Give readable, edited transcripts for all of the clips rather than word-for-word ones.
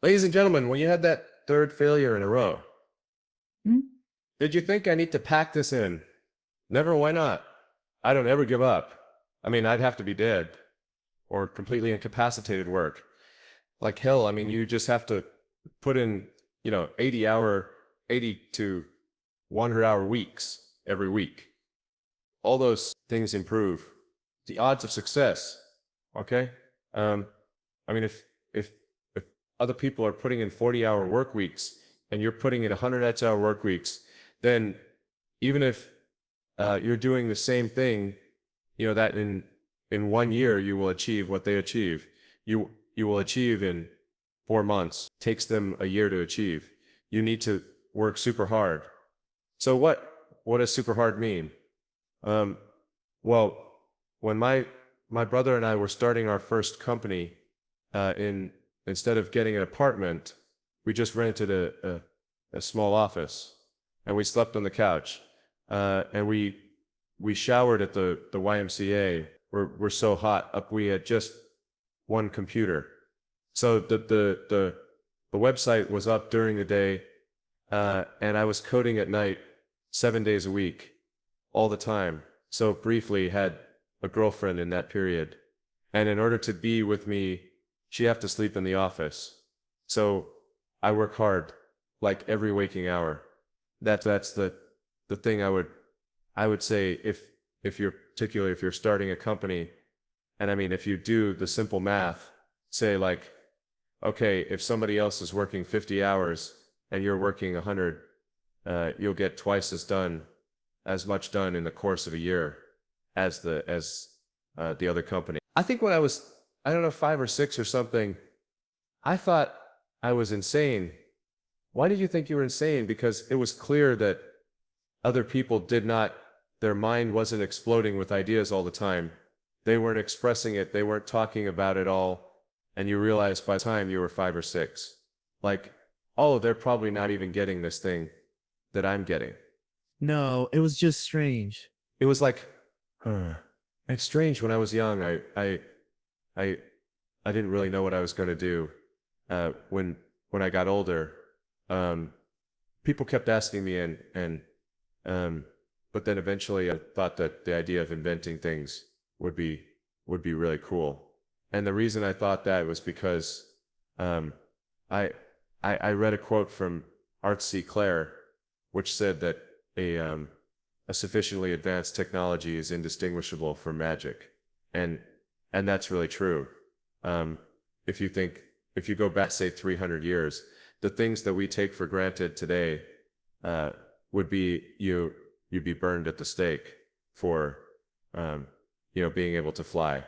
Ladies and gentlemen, when you had that third failure in a row, Mm. did you think I need to pack this in? Never, why not? I don't ever give up. I mean, I'd have to be dead or completely incapacitated work. Like hell, I mean, you just have to put in, 80 to 100-hour weeks every week. All those things improve the odds of success. Okay? Um, I mean, if other people are putting in 40-hour work weeks and you're putting in 100-hour work weeks, then even if you're doing the same thing, that in 1 year you will achieve what they achieve. You will achieve in 4 months. Takes them a year to achieve. You need to work super hard. So what does super hard mean? Um, well, when my brother and I were starting our first company, in instead of getting an apartment, we just rented a small office, and we slept on the couch, and we showered at the YMCA. We're so hot up. We had just one computer, so the website was up during the day, and I was coding at night, 7 days a week, all the time. So briefly had a girlfriend in that period. And in order to be with me, she'd have to sleep in the office. So I work hard, like every waking hour. That's the thing I would say if you're particularly if you're starting a company, and I mean if you do the simple math, say like, okay, if somebody else is working 50 hours and you're working 100, you'll get twice as much done in the course of a year as the other company. I think when I was, I don't know, 5 or 6 or something, I thought I was insane. Why did you think you were insane? Because it was clear that other people did not, their mind wasn't exploding with ideas all the time. They weren't expressing it, they weren't talking about it all, and you realized by the time you were 5 or 6, like, oh, they're probably not even getting this thing that I'm getting. No, it was just strange. It was like, huh. It's strange. When I was young, I, I didn't really know what I was going to do. When I got older, um, people kept asking me, um, but then eventually I thought that the idea of inventing things would be would be really cool. And the reason I thought that was because, um, I, I read a quote from Art C. Clare, which said that a um, a sufficiently advanced technology is indistinguishable from magic. And and that's really true. Um, if you think, if you go back, say, 300 years, the things that we take for granted today, uh, would be you'd be burned at the stake for, um, being able to fly.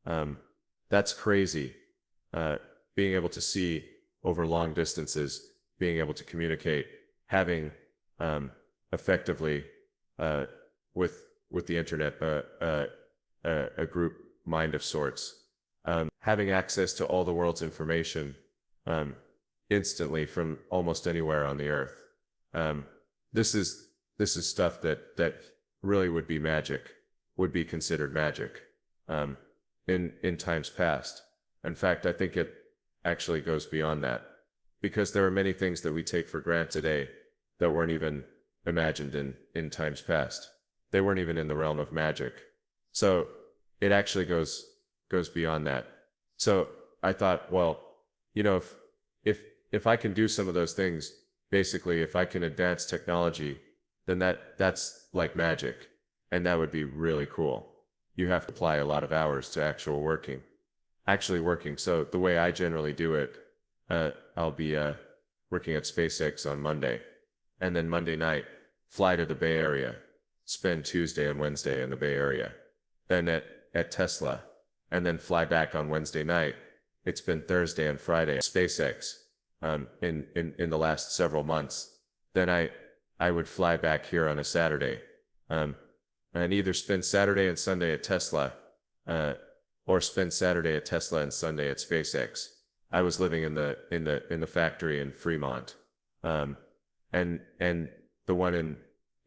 Um, that's crazy. Uh, Being able to see over long distances, being able to communicate, having, effectively, uh, with the internet, a group mind of sorts, having access to all the world's information, um, instantly from almost anywhere on the earth. Um, this is stuff that really would be magic, would be considered magic, um, in times past. In fact, I think it actually goes beyond that, because there are many things that we take for granted today that weren't even imagined in times past. They weren't even in the realm of magic. So it actually goes beyond that. So I thought, well, if if I can do some of those things, basically if I can advance technology, then that's like magic, and that would be really cool. You have to apply a lot of hours to actually working. So the way I generally do it, I'll be working at SpaceX on Monday, and then Monday night, fly to the Bay Area, spend Tuesday and Wednesday in the Bay Area, then at Tesla, and then fly back on Wednesday night. It's been Thursday and Friday at SpaceX, in the last several months. Then I would fly back here on a Saturday, um, and either spend Saturday and Sunday at Tesla, uh, or spend Saturday at Tesla and Sunday at SpaceX. I was living in the factory in Fremont, um, and the one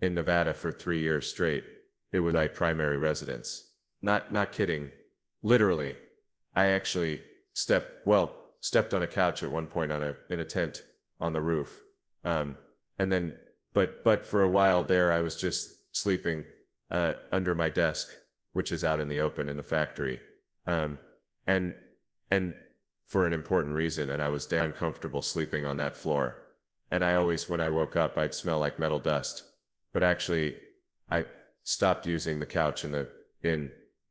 in Nevada for 3 years straight. It was my primary residence. Not kidding. Literally, I actually stepped on a couch at one point in a tent on the roof. Um, and then, but for a while there, I was just sleeping, under my desk, which is out in the open in the factory. Um, and, and for an important reason, and I was damn comfortable sleeping on that floor. And I always, when I woke up, I'd smell like metal dust. But actually, I stopped using the couch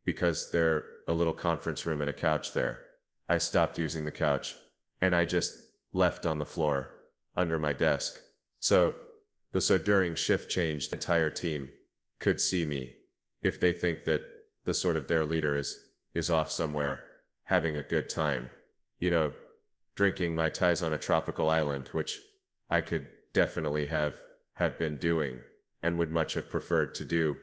because there's a little conference room and a couch there. I stopped using the couch and I just left on the floor under my desk. So during shift change, the entire team could see me if they think that their leader is off somewhere having a good time, drinking Mai Tais on a tropical island, which I could definitely have been doing and would much have preferred to do.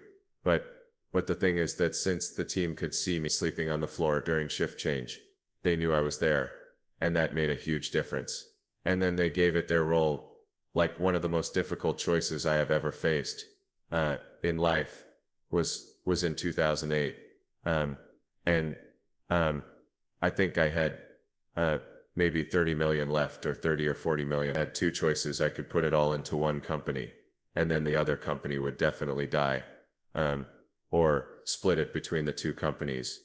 But the thing is that since the team could see me sleeping on the floor during shift change, they knew I was there, and that made a huge difference. And then they gave it their role, like one of the most difficult choices I have ever faced in life was in 2008. I think I had maybe 30 million left, or 30 or 40 million. I had two choices. I could put it all into one company, and then the other company would definitely die, or split it between the two companies.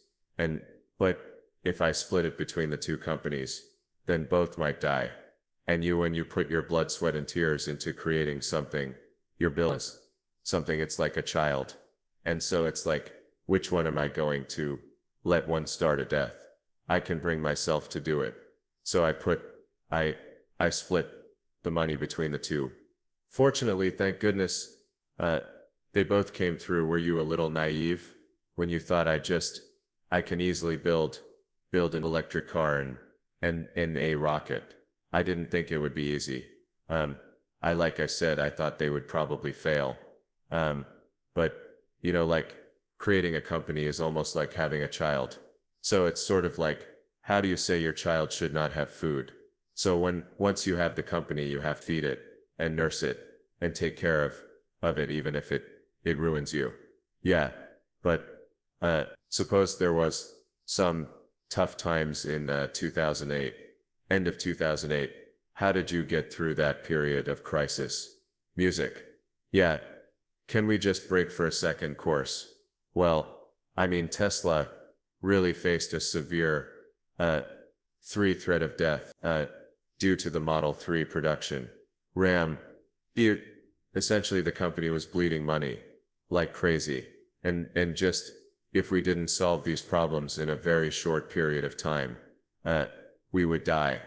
But if I split it between the two companies, then both might die. And when you put your blood, sweat, and tears into creating something, your business, something, it's like a child. And so it's like, which one am I going to let one starve to death? I can bring myself to do it. So I split the money between the two. Fortunately, thank goodness, they both came through. Were you a little naive when you thought I can easily build an electric car and a rocket? I didn't think it would be easy. Like I said, I thought they would probably fail. But like creating a company is almost like having a child. So it's sort of like, how do you say your child should not have food? So once you have the company, you have to feed it and nurse it and take care of it, even if it ruins you. Yeah. But, suppose there was some tough times in 2008, end of 2008. How did you get through that period of crisis? Music. Yeah. Can we just break for a second course? Well, Tesla really faced a severe threat of death due to the Model 3 production. RAM. Essentially, the company was bleeding money like crazy. And just, if we didn't solve these problems in a very short period of time, we would die.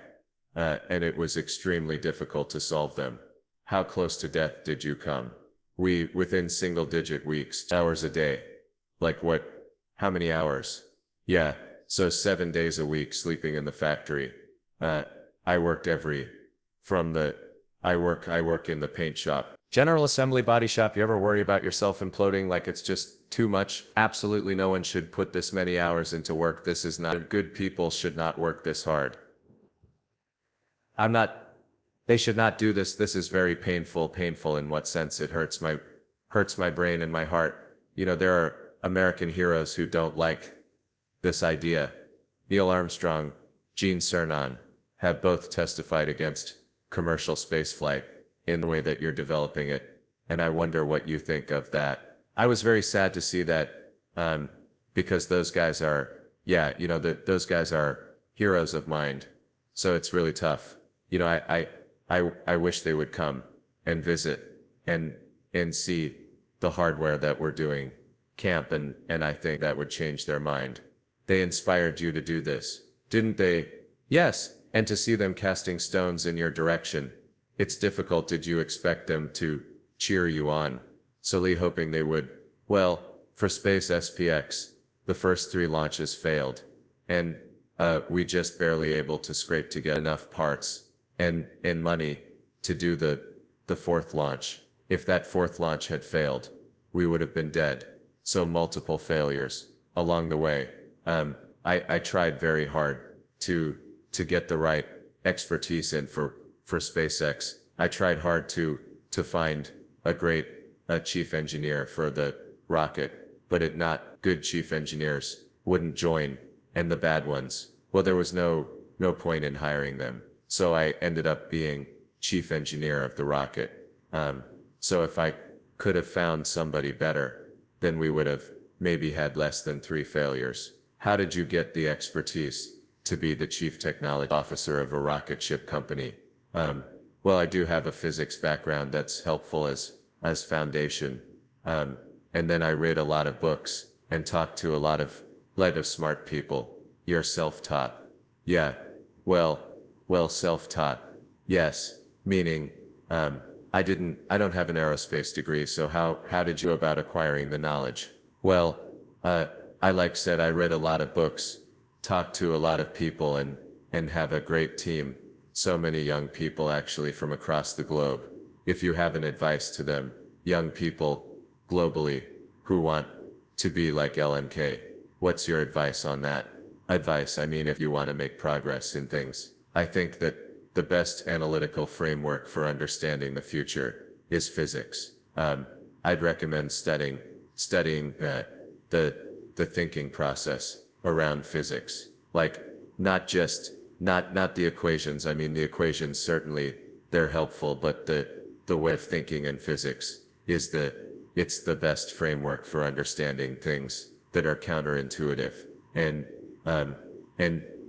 And it was extremely difficult to solve them. How close to death did you come? Within single-digit weeks, hours a day. Like what? How many hours? Yeah, so 7 days a week sleeping in the factory. I worked I work in the paint shop. General assembly body shop. You ever worry about yourself imploding like it's just too much? Absolutely no one should put this many hours into work. This is not, good people should not work this hard. They should not do this. This is very painful. Painful in what sense? It hurts my brain and my heart. There are American heroes who don't like this idea. Neil Armstrong, Gene Cernan have both testified against commercial spaceflight in the way that you're developing it. And I wonder what you think of that. I was very sad to see that, because those guys are, those guys are heroes of mine. So it's really tough. I wish they would come and visit and see the hardware that we're doing camp, and I think that would change their mind. They inspired you to do this, didn't they? Yes, and to see them casting stones in your direction. It's difficult. Did you expect them to cheer you on? Solely hoping they would. Well, for Space SPX, the first 3 launches failed, and we just barely able to scrape together enough parts and money to do the 4th launch. If that 4th launch had failed, we would have been dead. So multiple failures along the way. I tried very hard to get the right expertise in for SpaceX. I tried hard to find a great chief engineer for the rocket, but not good chief engineers wouldn't join, and the bad ones, well, there was no no point in hiring them. So I ended up being chief engineer of the rocket. So if I could have found somebody better, then we would have maybe had less than 3 failures. How did you get the expertise to be the chief technology officer of a rocket ship company? Well, I do have a physics background that's helpful as foundation. And then I read a lot of books and talked to a lot of smart people. You're self-taught. Yeah. Well, self-taught. Yes. Meaning, I don't have an aerospace degree, so how did you go about acquiring the knowledge? Well, I said, I read a lot of books, talked to a lot of people and have a great team. So many young people actually from across the globe. If you have an advice to them, young people globally who want to be like LMK, what's your advice on that? Advice, I mean, if you want to make progress in things. I think that the best analytical framework for understanding the future is physics. I'd recommend studying the thinking process around physics. Like, not the equations. I mean, the equations certainly, they're helpful, but the way of thinking in physics is it's the best framework for understanding things that are counterintuitive. And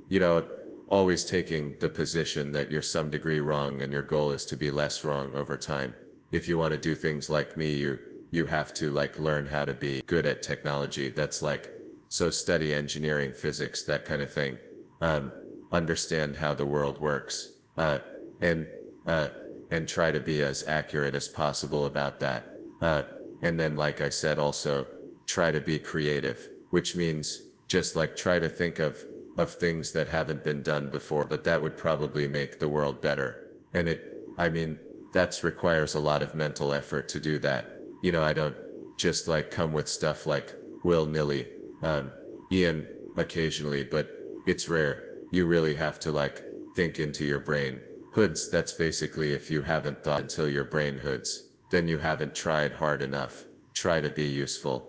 you know, always taking the position that you're some degree wrong and your goal is to be less wrong over time. If you want to do things like me, you have to like learn how to be good at technology. That's like, so study engineering, physics, that kind of thing. Understand how the world works, and try to be as accurate as possible about that. And then, like I said, also try to be creative, which means just like try to think of things that haven't been done before, but that would probably make the world better. And I mean, that requires a lot of mental effort to do that. You know, I don't just like come with stuff like willy-nilly, Ian occasionally, but it's rare. You really have to like think into your brain. Hoods, that's basically if you haven't thought until your brain hoods, then you haven't tried hard enough. Try to be useful.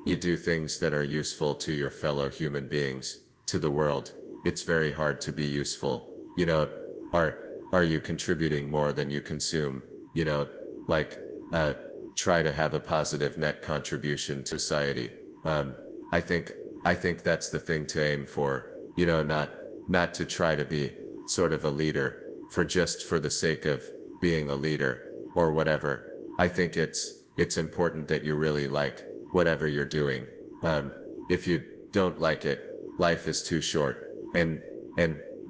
You do things that are useful to your fellow human beings, to the world. It's very hard to be useful. You know, are you contributing more than you consume? You know, like, try to have a positive net contribution to society. I think that's the thing to aim for. You know, not to try to be sort of a leader for the sake of being a leader or whatever. I think it's important that you really like whatever you're doing. If you don't like it, life is too short. And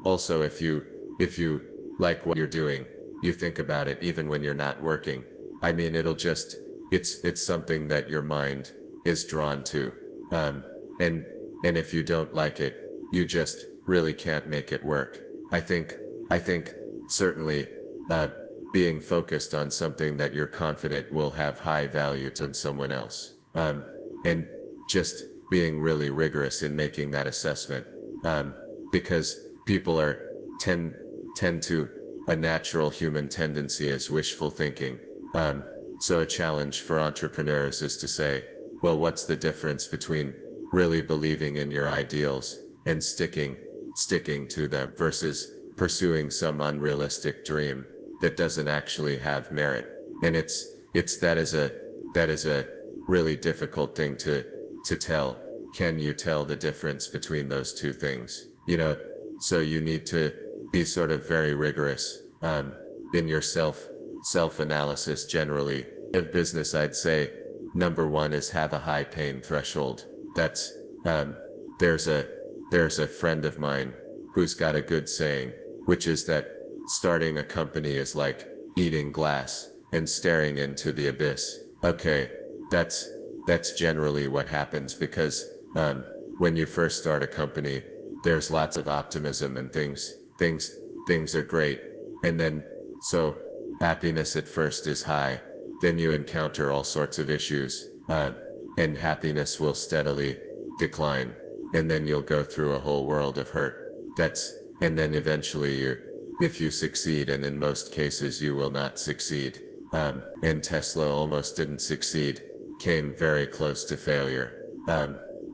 also if you like what you're doing, you think about it even when you're not working. I mean, it's something that your mind is drawn to. And if you don't like it, you just really can't make it work. I think certainly, being focused on something that you're confident will have high value to someone else. And just being really rigorous in making that assessment. Because people tend to a natural human tendency is wishful thinking. So a challenge for entrepreneurs is to say, well, what's the difference between really believing in your ideals and sticking to them versus pursuing some unrealistic dream that doesn't actually have merit? And that is a really difficult thing to tell. Can you tell the difference between those two things? You know, so you need to be sort of very rigorous in your self-analysis generally. In business, I'd say number one is have a high pain threshold. That's there's a friend of mine who's got a good saying, which is that starting a company is like eating glass and staring into the abyss. Okay, that's generally what happens because when you first start a company, there's lots of optimism and things are great. And then, so happiness at first is high, then you encounter all sorts of issues, and happiness will steadily decline. And then you'll go through a whole world of hurt. And then eventually if you succeed, and in most cases you will not succeed, and Tesla almost didn't succeed, came very close to failure.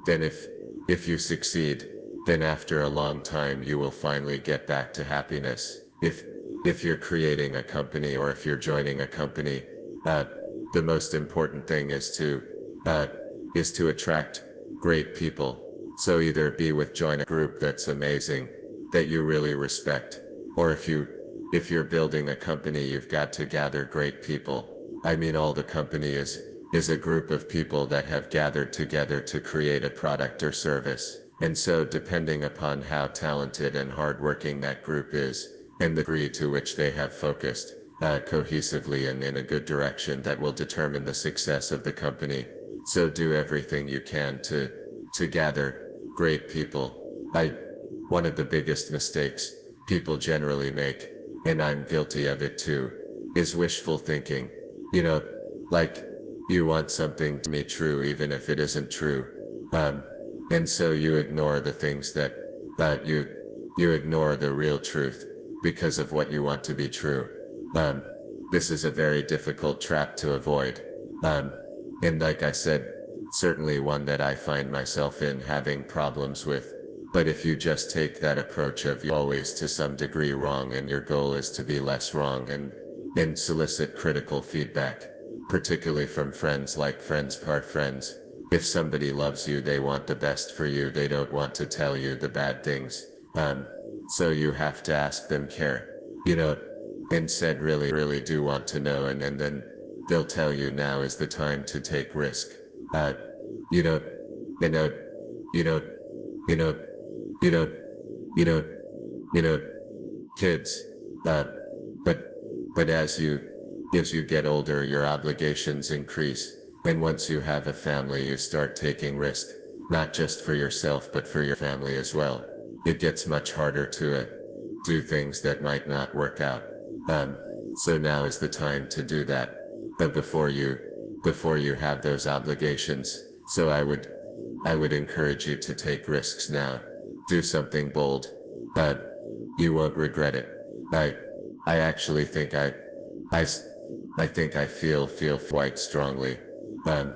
Then if you succeed, then after a long time you will finally get back to happiness. If you're creating a company or if you're joining a company, uh, the most important thing uh, is to attract great people. So either be with join a group that's amazing, that you really respect, or if you're building a company, you've got to gather great people. I mean, all the company is a group of people that have gathered together to create a product or service. And so depending upon how talented and hardworking that group is, and the degree to which they have focused cohesively and in a good direction, that will determine the success of the company. So do everything you can to gather great people. One of the biggest mistakes people generally make, and I'm guilty of it too, is wishful thinking. You know, like, you want something to be true even if it isn't true. And so you ignore the things that you ignore the real truth because of what you want to be true. Um, this is a very difficult trap to avoid. And like I said, certainly one that I find myself in having problems with. But if you just take that approach of you're always to some degree wrong and your goal is to be less wrong, and solicit critical feedback, particularly from friends, like friends part friends. If somebody loves you, they want the best for you. They don't want to tell you the bad things. So you have to ask them care, you know, and said really, really do want to know. And then they'll tell you now is the time to take risk. Uh, you know, you know, you know, you know, you know, you know, you know, kids. Uh, but, but as you get older, your obligations increase. And once you have a family, you start taking risk, not just for yourself, but for your family as well. It gets much harder to do things that might not work out. So now is the time to do that. But before you have those obligations, so I would encourage you to take risks now. Do something bold. You won't regret it. I, I actually think I, s- I think I feel quite strongly. Um,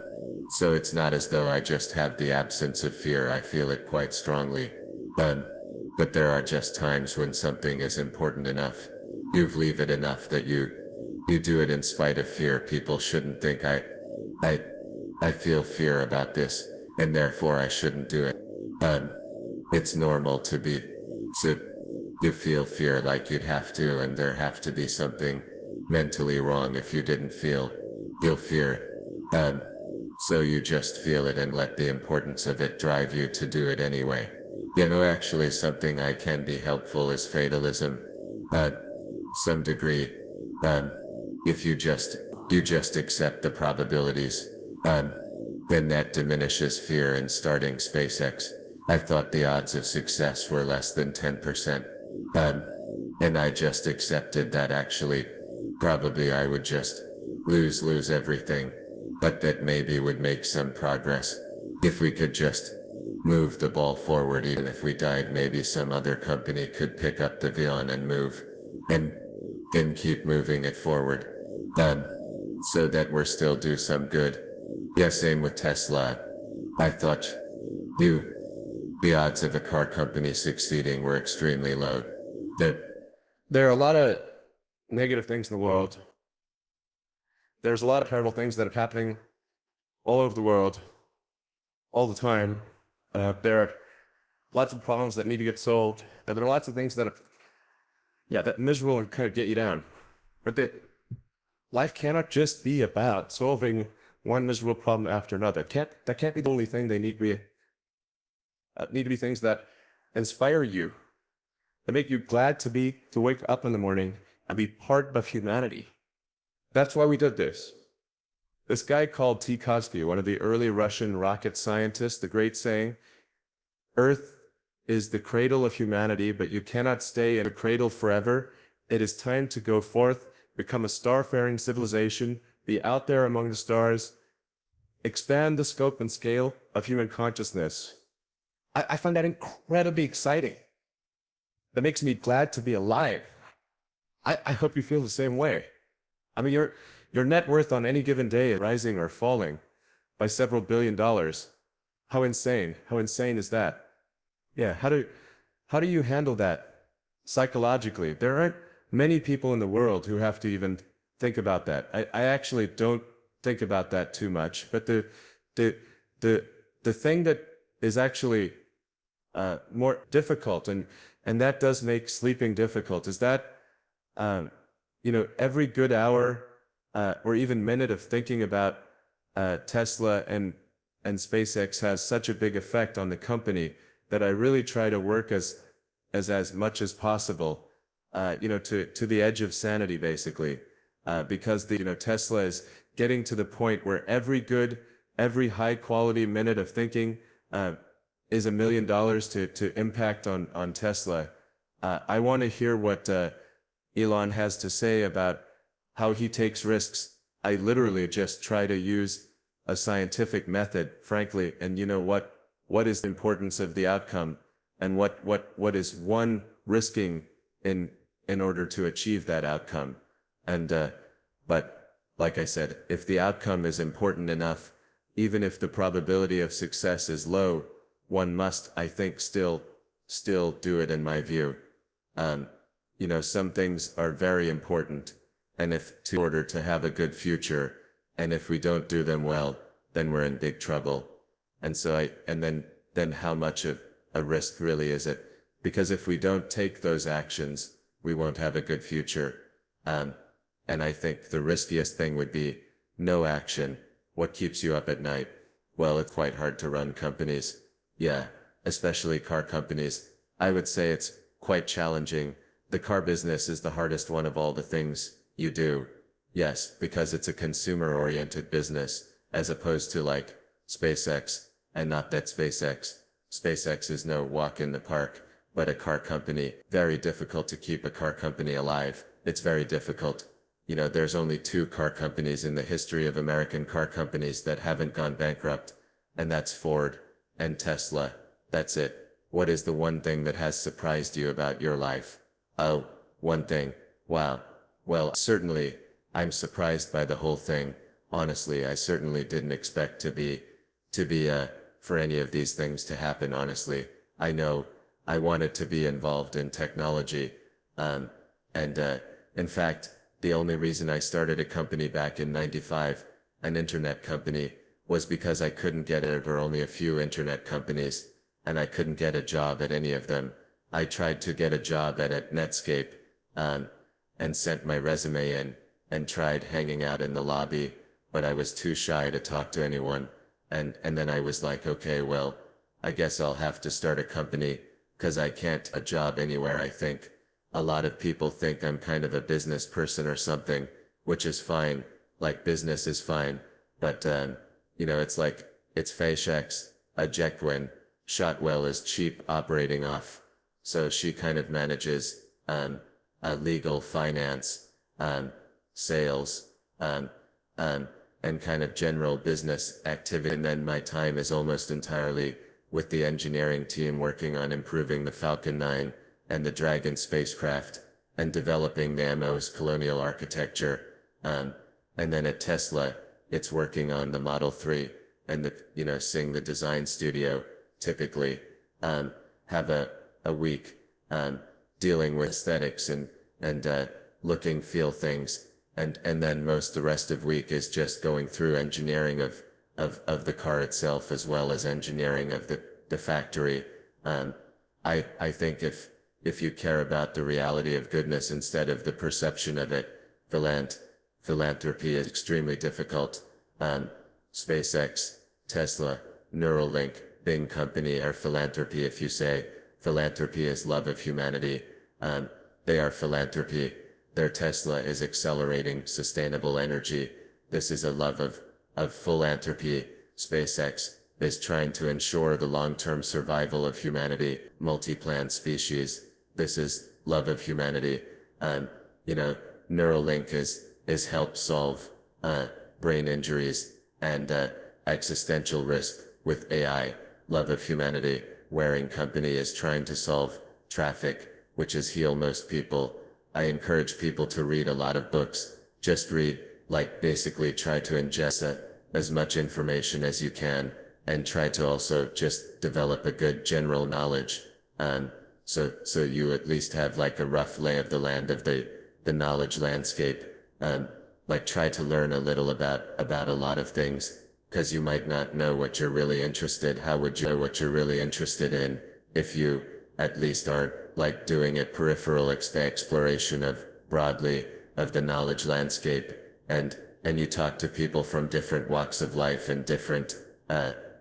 so it's not as though I just have the absence of fear. I feel it quite strongly. Um, but there are just times when something is important enough. You leave it enough that you do it in spite of fear. People shouldn't think I, I feel fear about this, and therefore I shouldn't do it. Um, it's normal to you feel fear like you'd have to, and there have to be something mentally wrong if you didn't feel fear. Um, so you just feel it and let the importance of it drive you to do it anyway. You know, actually something I can be helpful is fatalism. Uh, some degree. Um, if you just accept the probabilities, um, then that diminishes fear. In starting SpaceX, I thought the odds of success were less than 10%. Um, and I just accepted that actually, probably I would just lose everything, but that maybe would make some progress. If we could just move the ball forward, even if we died, maybe some other company could pick up the baton and move, and then keep moving it forward. Um, so that we're still do some good. Yeah, same with Tesla. I thought you, the odds of a car company succeeding were extremely low. That There are a lot of negative things in the world. There's a lot of terrible things that are happening all over the world, all the time. There are lots of problems that need to get solved. And there are lots of things that are, yeah, that miserable and kind of get you down. But life cannot just be about solving one miserable problem after another. That can't be the only thing. They need to be things that inspire you, that make you glad to wake up in the morning and be part of humanity. That's why we did this. This guy called T. Cosby, one of the early Russian rocket scientists, the great saying, Earth is the cradle of humanity, but you cannot stay in a cradle forever. It is time to go forth, become a starfaring civilization, be out there among the stars, expand the scope and scale of human consciousness. I find that incredibly exciting. That makes me glad to be alive. I hope you feel the same way. I mean, your net worth on any given day is rising or falling by several $billions. How insane is that? Yeah, how do you handle that psychologically? There aren't many people in the world who have to even think about that. I actually don't think about that too much, but the the the thing that is actually more difficult, and that does make sleeping difficult, is that um, every good hour or even minute of thinking about Tesla and SpaceX has such a big effect on the company that I really try to work as much as possible, to the edge of sanity, basically, because Tesla is getting to the point where every high quality minute of thinking is $1 million to impact on Tesla. I want to hear what Elon has to say about how he takes risks. I literally just try to use a scientific method, frankly, and what is the importance of the outcome, and what is one risking in order to achieve that outcome. And but like I said, if the outcome is important enough, even if the probability of success is low, one must, I think, still do it, in my view. Um, some things are very important, and in order to have a good future, and if we don't do them well, then we're in big trouble. And so then how much of a risk really is it? Because if we don't take those actions, we won't have a good future. And I think the riskiest thing would be no action. What keeps you up at night? Well, it's quite hard to run companies. Yeah, especially car companies. I would say it's quite challenging. The car business is the hardest one of all the things you do. Yes, because it's a consumer-oriented business, as opposed to like SpaceX, and not that SpaceX is no walk in the park, but a car company. Very difficult to keep a car company alive. It's very difficult. There's only 2 car companies in the history of American car companies that haven't gone bankrupt, and that's Ford and Tesla. That's it. What is the one thing that has surprised you about your life? Oh, one thing. Wow. Well, certainly, I'm surprised by the whole thing. Honestly, I certainly didn't expect for any of these things to happen, honestly. I know I wanted to be involved in technology. And in fact, the only reason I started a company back in '95, an internet company, was because I couldn't get it. There were only a few internet companies, and I couldn't get a job at any of them. I tried to get a job at Netscape, and sent my resume in, and tried hanging out in the lobby, but I was too shy to talk to anyone. And then I was like, okay, well, I guess I'll have to start a company, 'cause I can't get a job anywhere. I think a lot of people think I'm kind of a business person or something, which is fine. Like, business is fine, but it's like, it's Facex, a Jekwin, Shotwell is cheap operating off. So she kind of manages legal, finance, sales, and kind of general business activity. And then my time is almost entirely with the engineering team working on improving the Falcon 9 and the Dragon spacecraft, and developing NAMO's colonial architecture. And then at Tesla, it's working on the Model 3, and seeing the design studio, typically, have a week, dealing with aesthetics and feel things. And then the rest of week is just going through engineering of the car itself, as well as engineering of the factory. I think if you care about the reality of goodness instead of the perception of it, philanthropy is extremely difficult. SpaceX, Tesla, Neuralink, Bing Company are philanthropy. If you say philanthropy is love of humanity, they are philanthropy. Their Tesla is accelerating sustainable energy. This is a love of philanthropy. SpaceX is trying to ensure the long-term survival of humanity, multi-plant species. This is love of humanity. Neuralink is help solve brain injuries and existential risk with AI. Love of humanity. Wearing Company is trying to solve traffic, which is heal most people. I encourage people to read a lot of books. Just read, basically try to ingest as much information as you can, and try to also just develop a good general knowledge. So you at least have like a rough lay of the land of the knowledge landscape. Like try to learn a little about a lot of things, because you might not know what you're really interested. How would you know what you're really interested in if you at least aren't like doing a peripheral exploration of broadly of the knowledge landscape, and you talk to people from different walks of life and different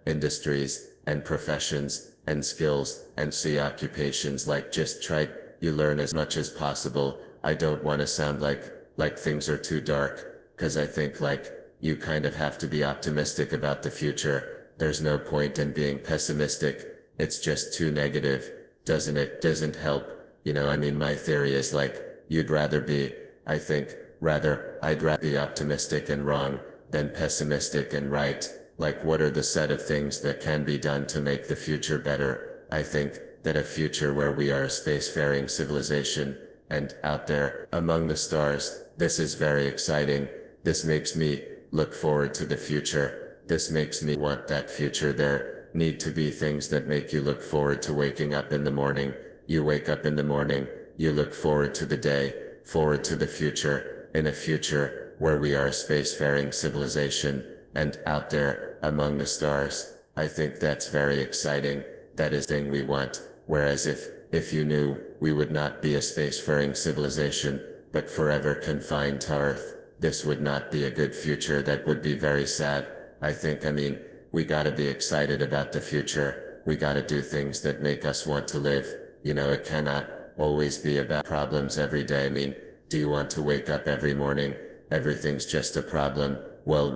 industries and professions and skills and see occupations. Like just try, you learn as much as possible. I don't want to sound like things are too dark, because I think like you kind of have to be optimistic about the future. There's no point in being pessimistic. It's just too negative. Doesn't help. You know, I mean, my theory is like, you'd rather be, I think, I'd rather be optimistic and wrong than pessimistic and right. Like, what are the set of things that can be done to make the future better? I think that a future where we are a spacefaring civilization and out there among the stars, this is very exciting. This makes me look forward to the future. This makes me want that future. There need to be things that make you look forward to waking up in the morning. You wake up in the morning, you look forward to the day, forward to the future, in a future where we are a spacefaring civilization and out there among the stars. I think that's very exciting. That is the thing we want. Whereas if you knew we would not be a spacefaring civilization, but forever confined to Earth, this would not be a good future. That would be very sad. I mean, we gotta be excited about the future. We gotta do things that make us want to live. You know, it cannot always be about problems every day. I mean, do you want to wake up every morning? Everything's just a problem. Well,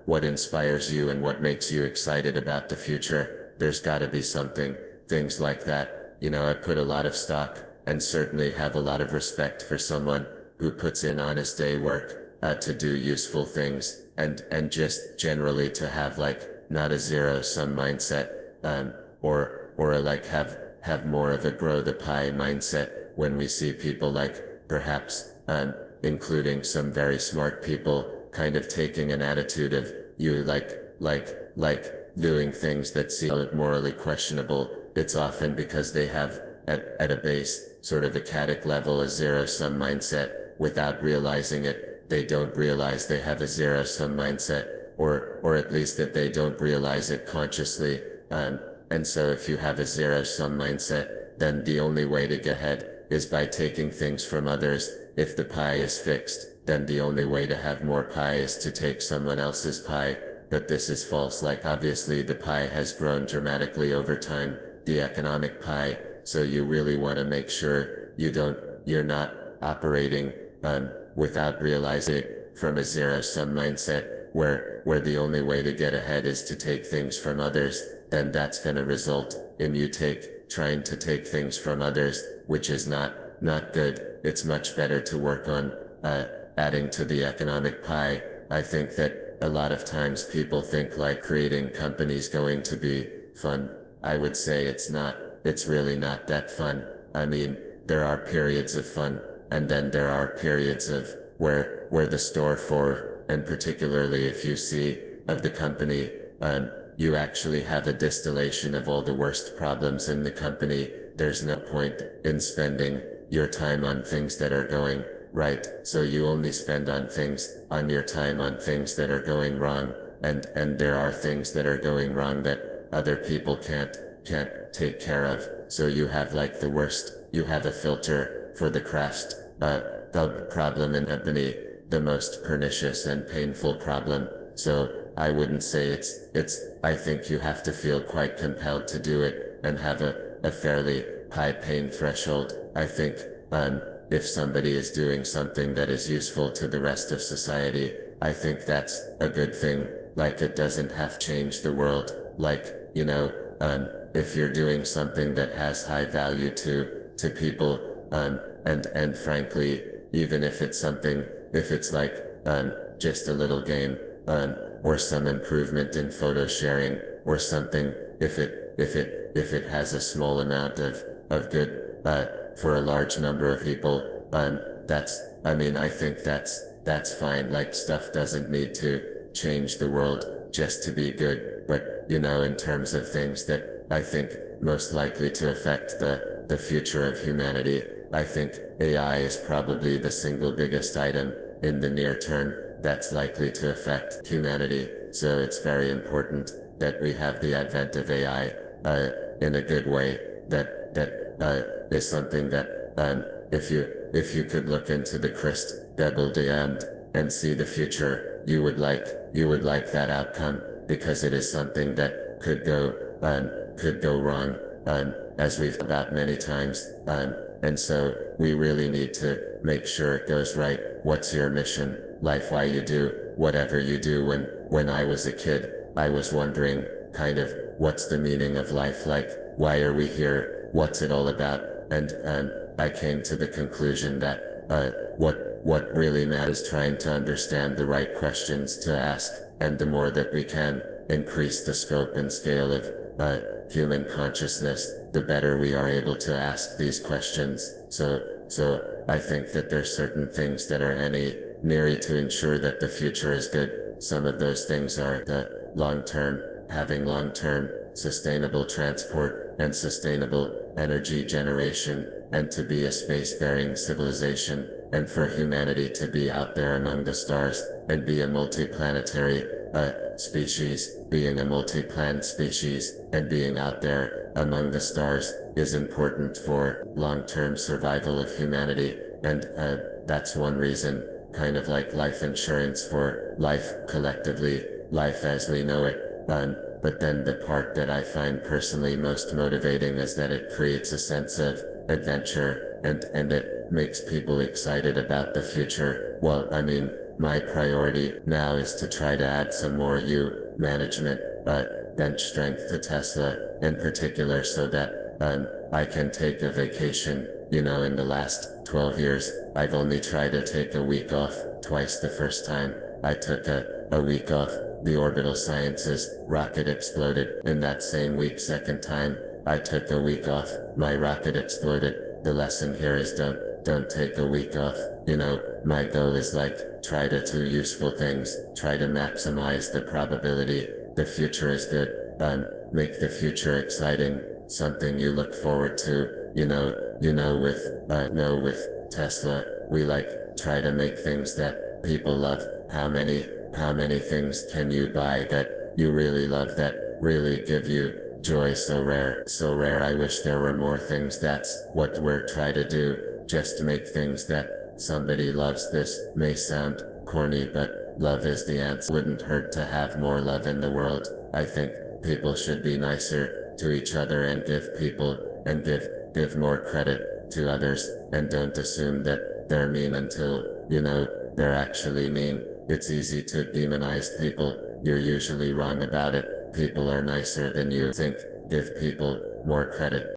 what inspires you and what makes you excited about the future? There's gotta be something, things like that. You know, I put a lot of stock and certainly have a lot of respect for someone who puts in honest day work to do useful things and just generally to have like not a zero-sum mindset, or like have more of a grow the pie mindset. When we see people like perhaps including some very smart people kind of taking an attitude of you like doing things that seem morally questionable, it's often because they have at a base sort of acadic level a zero-sum mindset without realizing it. They don't realize they have a zero-sum mindset, or at least that they don't realize it consciously. And so if you have a zero-sum mindset, then the only way to get ahead is by taking things from others. If the pie is fixed, then the only way to have more pie is to take someone else's pie. But this is false. Like obviously the pie has grown dramatically over time, the economic pie. So you really want to make sure you're not operating without realizing it from a zero-sum mindset, where the only way to get ahead is to take things from others. Then that's going to result in you trying to take things from others, which is not good. It's much better to work on adding to the economic pie. I think that a lot of times people think like creating companies going to be fun. I would say it's not. It's really not that fun. I mean, there are periods of fun, and then there are periods of where the store for, and particularly if you see of the company, you actually have a distillation of all the worst problems in the company. There's no point in spending your time on things that are going right. So you only spend on your time on things that are going wrong. And there are things that are going wrong that other people can't take care of. So you have like the worst, you have a filter for the crust, the problem in company, the most pernicious and painful problem. So I wouldn't say I think you have to feel quite compelled to do it and have a fairly high pain threshold. I think, if somebody is doing something that is useful to the rest of society, I think that's a good thing. Like it doesn't have to change the world. Like, you know, if you're doing something that has high value to people, and frankly, even if it's something, if it's like, just a little game, or some improvement in photo sharing or something, if it has a small amount of good, for a large number of people, I think that's fine. Like stuff doesn't need to change the world just to be good, but in terms of things that I think most likely to affect the future of humanity, I think AI is probably the single biggest item in the near term that's likely to affect humanity. So it's very important that we have the advent of AI in a good way. That is something that if you could look into the crystal and see the future, you would like that outcome, because it is something that could go wrong, as we've about many times, and so we really need to make sure it goes right. What's your mission? Life, why you do whatever you do. When I was a kid, I was wondering kind of what's the meaning of life, like why are we here? What's it all about? And I came to the conclusion that what really matters is trying to understand the right questions to ask, and the more that we can increase the scope and scale of human consciousness, the better we are able to ask these questions. So I think that there's certain things that are any near to ensure that the future is good. Some of those things are the long-term, having long-term sustainable transport and sustainable energy generation, and to be a space-faring civilization, and for humanity to be out there among the stars and be a multi-planetary species. Being a multi-planet species and being out there among the stars is important for long-term survival of humanity, and that's one reason, kind of like life insurance for life collectively, life as we know it. But then the part that I find personally most motivating is that it creates a sense of adventure, and it makes people excited about the future. Well, I mean, my priority now is to try to add some more management bench strength to Tesla in particular, so that I can take a vacation. In the last 12 years, I've only tried to take a week off twice. The first time I took a week off, the orbital sciences rocket exploded. In that same week, second time I took a week off, my rocket exploded. The lesson here is don't take a week off. My goal is like, try to do useful things, try to maximize the probability the future is good, make the future exciting, something you look forward to. With Tesla, we try to make things that people love. How many things can you buy that you really love, that really give you joy? So rare. I wish there were more things. That's what we're trying to do, just to make things that somebody loves. This may sound corny, but love is the answer. Wouldn't hurt to have more love in the world. I think people should be nicer to each other and give more credit to others, and don't assume that they're mean until, they're actually mean. It's easy to demonize people. You're usually wrong about it. People are nicer than you think. Give people more credit.